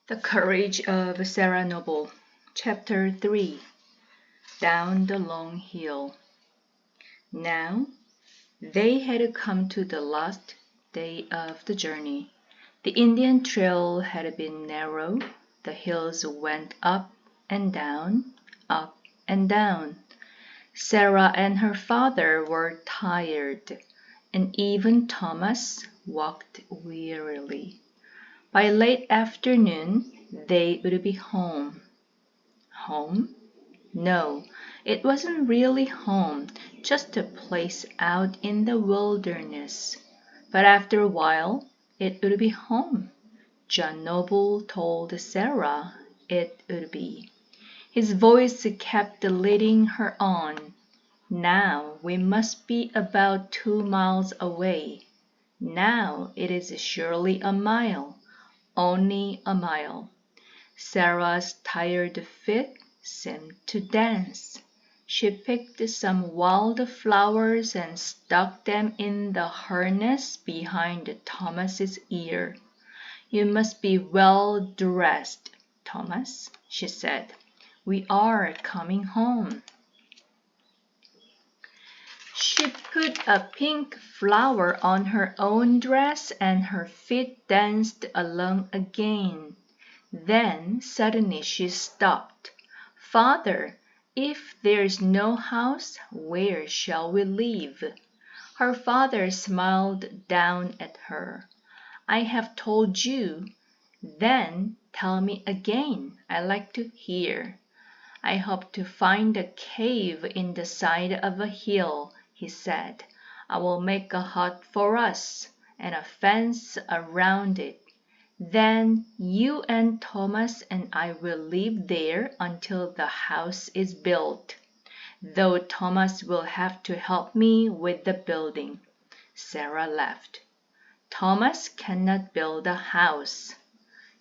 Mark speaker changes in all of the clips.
Speaker 1: The Courage of Sarah Noble, Chapter 3. Down the Long Hill. Now, they had come to the last day of the journey. The Indian trail had been narrow. The hills went up and down, up and down. Sarah and her father were tired, and even Thomas walked wearily. By late afternoon, they would be home. Home? No, it wasn't really home, just a place out in the wilderness. But after a while, it would be home. John Noble told Sarah it would be. His voice kept leading her on. Now we must be about 2 miles away. Now it is surely a mile. Only a mile. Sarah's tired feet seemed to dance. She picked some wild flowers and stuck them in the harness behind Thomas's ear. "You must be well dressed, Thomas," she said. "We are coming home." She put a pink flower on her own dress and her feet danced along again. Then suddenly she stopped. "Father, if there's no house, where shall we live?" Her father smiled down at her. "I have told you." "Then tell me again. I like to hear." "I hope to find a cave in the side of a hill," he said. "I will make a hut for us, and a fence around it. Then you and Thomas and I will live there until the house is built, though Thomas will have to help me with the building." Sarah laughed. "Thomas cannot build a house."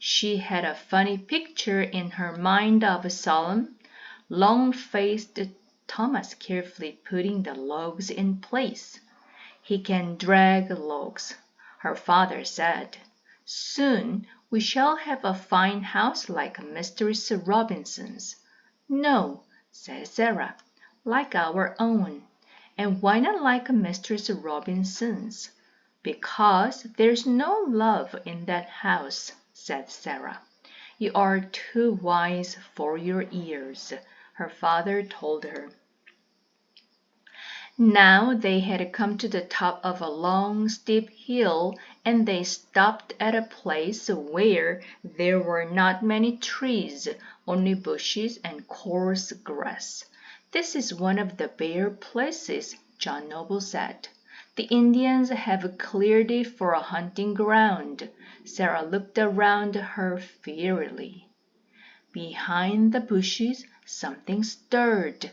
Speaker 1: She had a funny picture in her mind of a solemn, long-faced Thomas carefully putting the logs in place. "He can drag logs," her father said. "Soon we shall have a fine house like Mistress Robinson's." "No," said Sarah, "like our own." "And why not like Mistress Robinson's?" "Because there's no love in that house," said Sarah. "You are too wise for your ears," her father told her. Now they had come to the top of a long, steep hill, and they stopped at a place where there were not many trees, only bushes and coarse grass. "This is one of the bare places," John Noble said. "The Indians have cleared it for a hunting ground." Sarah looked around her fearfully. Behind the bushes something stirred.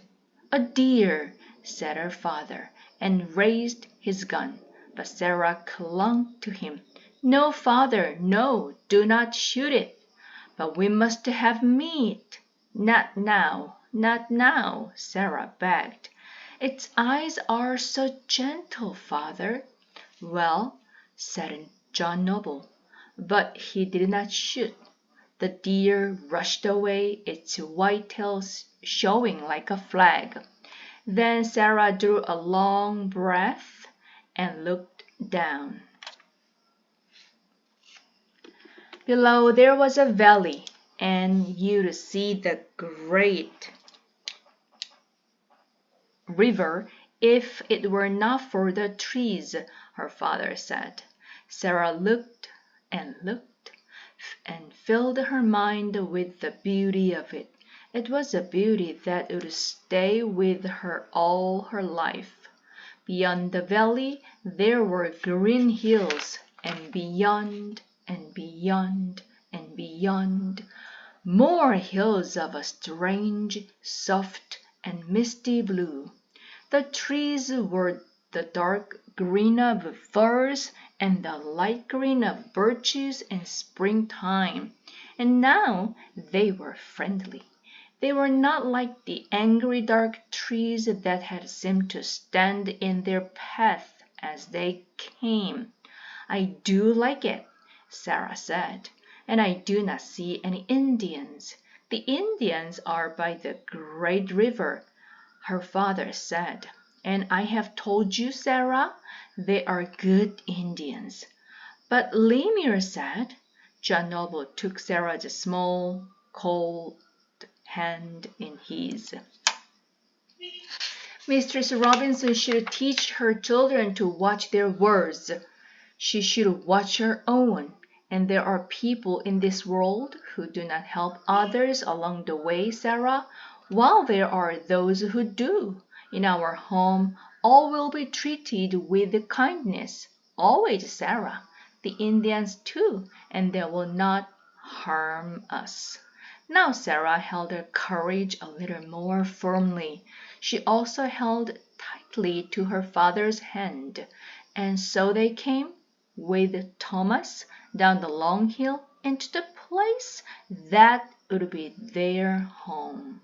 Speaker 1: "A deer!" said her father, and raised his gun. But Sarah clung to him. "No, father, no, do not shoot it." "But we must have meat." "Not now, not now," Sarah begged. "Its eyes are so gentle, father." "Well," said John Noble, but he did not shoot. The deer rushed away, its white tail showing like a flag. Then Sarah drew a long breath and looked down. Below there was a valley, and you'd see the great river if it were not for the trees, her father said. Sarah looked and looked and filled her mind with the beauty of it. It was a beauty that would stay with her all her life. Beyond the valley there were green hills, and beyond and beyond and beyond, more hills of a strange, soft, and misty blue. The trees were the dark green of firs and the light green of birches in springtime, and now they were friendly. They were not like the angry dark trees that had seemed to stand in their path as they came. "I do like it," Sarah said. and I do not see any Indians. The Indians are by the great river, her father said. And I have told you, Sarah, they are good Indians. But Lemur said. John Noble took Sarah's small, cold hand in his. Mistress Robinson should teach her children to watch their words. She should watch her own. And there are people in this world who do not help others along the way, Sarah, while there are those who do. In our home, all will be treated with kindness. Always, Sarah. The Indians too, and they will not harm us. Now Sarah held her courage a little more firmly. She also held tightly to her father's hand, and so they came, with Thomas, down the long hill into the place that would be their home.